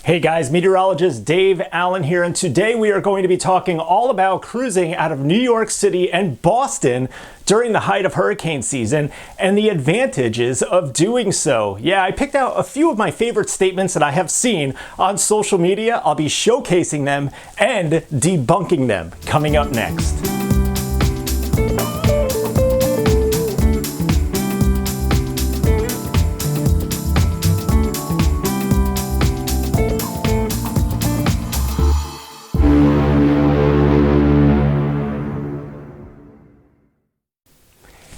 Hey guys, meteorologist Dave Allen here, and today we are going to be talking all about cruising out of New York City and Boston during the height of hurricane season and the advantages of doing so. Yeah, I picked out a few of my favorite statements that I have seen on social media. I'll be showcasing them and debunking them coming up next.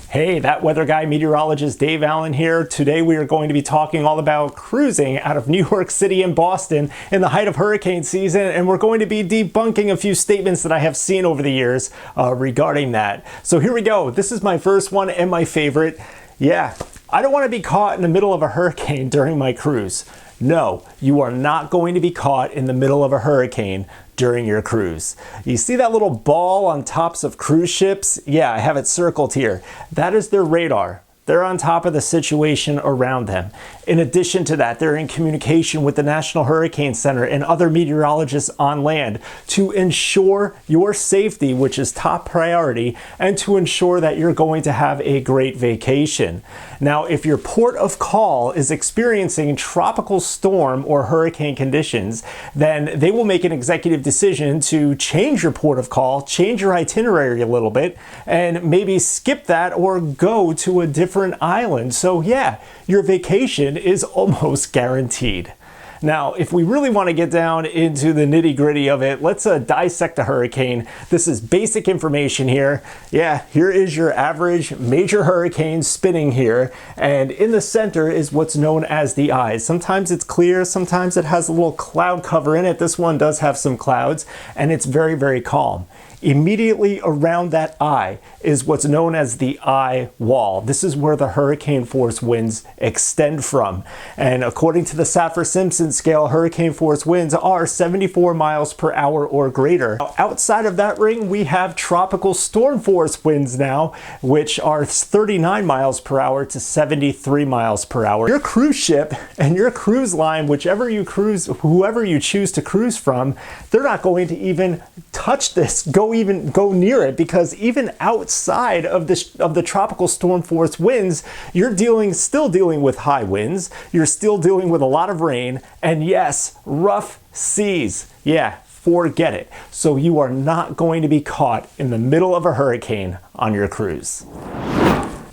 Hey, that weather guy, meteorologist Dave Allen here. Today we are going to be talking all about cruising out of New York City and Boston in the height of hurricane season, and we're going to be debunking a few statements that I have seen over the years regarding that. So here we go. This is my first one and my favorite. Yeah, I don't want to be caught in the middle of a hurricane during my cruise. No, you are not going to be caught in the middle of a hurricane during your cruise. You see that little ball on tops of cruise ships? Yeah, I have it circled here. That is their radar. They're on top of the situation around them. In addition to that, they're in communication with the National Hurricane Center and other meteorologists on land to ensure your safety, which is top priority, and to ensure that you're going to have a great vacation. Now, if your port of call is experiencing tropical storm or hurricane conditions, then they will make an executive decision to change your port of call, change your itinerary a little bit, and maybe skip that or go to a different island. So yeah, your vacation is almost guaranteed. Now, if we really want to get down into the nitty-gritty of it, let's dissect a hurricane. This is basic information here. Yeah, here is your average major hurricane spinning here, and in the center is what's known as the eye. Sometimes it's clear, sometimes it has a little cloud cover in it. This one does have some clouds, and it's very, very calm. Immediately around that eye is what's known as the eye wall. This is where the hurricane force winds extend from. And according to the Saffir-Simpson scale, hurricane force winds are 74 miles per hour or greater. Now, outside of that ring, we have tropical storm force winds now, which are 39 miles per hour to 73 miles per hour. Your cruise ship and your cruise line, whichever you cruise, whoever you choose to cruise from, they're not going to even touch this, go near it, because even outside of the tropical storm force winds, you're still dealing with high winds, you're still dealing with a lot of rain, and yes, rough seas. Yeah, forget it. So you are not going to be caught in the middle of a hurricane on your cruise.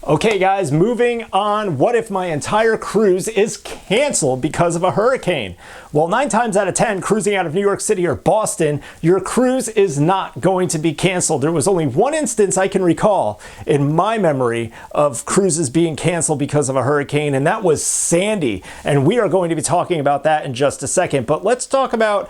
Okay guys, moving on. What if my entire cruise is canceled because of a hurricane? Well, 9 times out of 10, cruising out of New York City or Boston, your cruise is not going to be canceled. There was only one instance I can recall in my memory of cruises being canceled because of a hurricane, and that was Sandy. And we are going to be talking about that in just a second. But let's talk about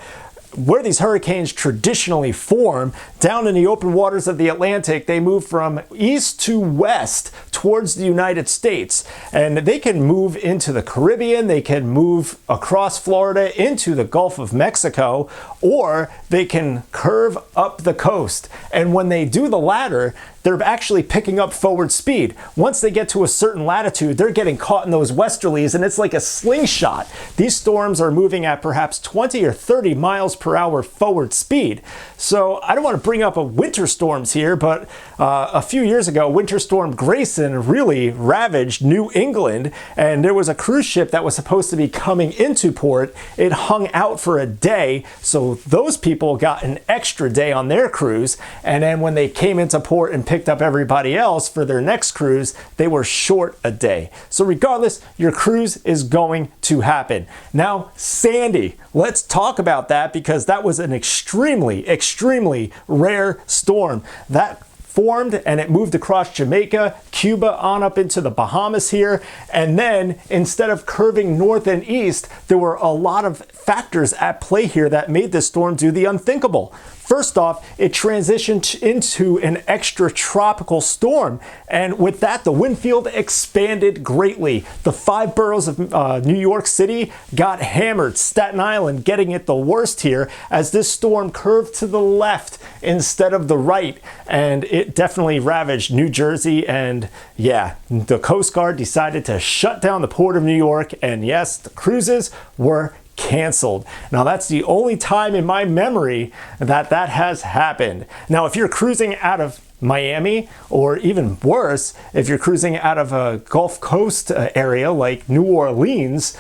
where these hurricanes traditionally form. Down in the open waters of the Atlantic, they move from east to west towards the United States, and they can move into the Caribbean, they can move across Florida into the Gulf of Mexico, or they can curve up the coast. And when they do the latter, they're actually picking up forward speed. Once they get to a certain latitude, they're getting caught in those westerlies, and it's like a slingshot. These storms are moving at perhaps 20 or 30 miles per hour forward speed. So I don't want to bring up winter storms here, but a few years ago, Winter Storm Grayson really ravaged New England, and there was a cruise ship that was supposed to be coming into port. It hung out for a day, so those people got an extra day on their cruise, and then when they came into port and picked up everybody else for their next cruise, they were short a day. So regardless, your cruise is going to happen. Now, Sandy, let's talk about that, because that was an extremely, extremely rare storm. That formed and it moved across Jamaica, Cuba, on up into the Bahamas here. And then instead of curving north and east, there were a lot of factors at play here that made this storm do the unthinkable. First off, it transitioned into an extratropical storm, and with that, the wind field expanded greatly. The 5 boroughs of New York City got hammered, Staten Island getting it the worst here, as this storm curved to the left instead of the right, and it definitely ravaged New Jersey. And yeah, the Coast Guard decided to shut down the port of New York, and yes, the cruises were canceled. Now that's the only time in my memory that that has happened. Now if you're cruising out of Miami, or even worse, if you're cruising out of a Gulf Coast area like New Orleans,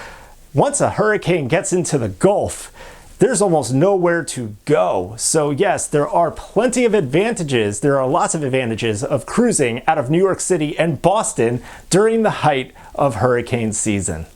once a hurricane gets into the Gulf, there's almost nowhere to go. So yes, there are plenty of advantages. There are lots of advantages of cruising out of New York City and Boston during the height of hurricane season.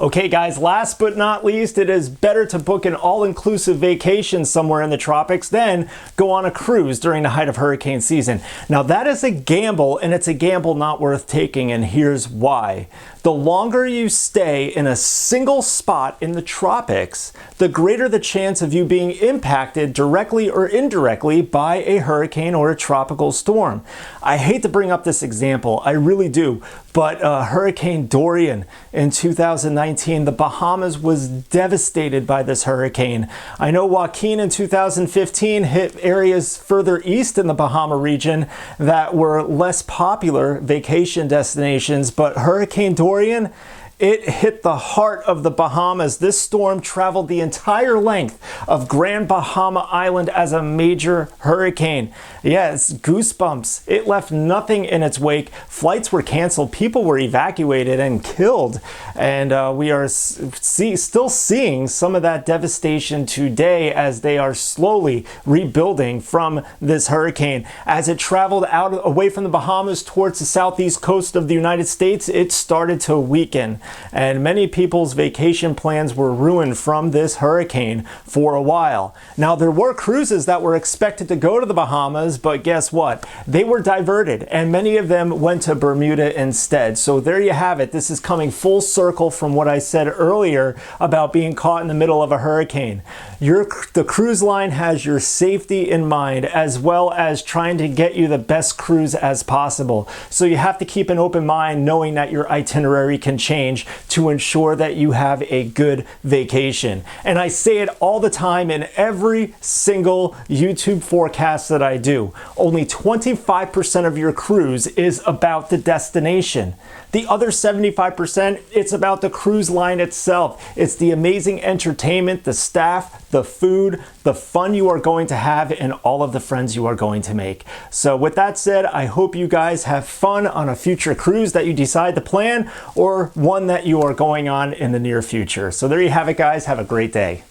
Okay guys, last but not least, it is better to book an all-inclusive vacation somewhere in the tropics than go on a cruise during the height of hurricane season. Now that is a gamble, and it's a gamble not worth taking, and here's why. The longer you stay in a single spot in the tropics, the greater the chance of you being impacted directly or indirectly by a hurricane or a tropical storm. I hate to bring up this example, I really do, but Hurricane Dorian in 2019, the Bahamas was devastated by this hurricane. I know Joaquin in 2015 hit areas further east in the Bahama region that were less popular vacation destinations, but Hurricane Dorian, it hit the heart of the Bahamas. This storm traveled the entire length of Grand Bahama Island as a major hurricane. Yes, goosebumps. It left nothing in its wake. Flights were canceled. People were evacuated and killed. And we are still seeing some of that devastation today as they are slowly rebuilding from this hurricane. As it traveled out away from the Bahamas towards the southeast coast of the United States, it started to weaken. And many people's vacation plans were ruined from this hurricane for a while. Now, there were cruises that were expected to go to the Bahamas, but guess what? They were diverted, and many of them went to Bermuda instead. So there you have it. This is coming full circle from what I said earlier about being caught in the middle of a hurricane. The cruise line has your safety in mind, as well as trying to get you the best cruise as possible. So you have to keep an open mind, knowing that your itinerary can change to ensure that you have a good vacation. And I say it all the time in every single YouTube forecast that I do. Only 25% of your cruise is about the destination. The other 75%, it's about the cruise line itself. It's the amazing entertainment, the staff, the food, the fun you are going to have, and all of the friends you are going to make. So with that said, I hope you guys have fun on a future cruise that you decide to plan, or one that you are going on in the near future. So there you have it, guys. Have a great day.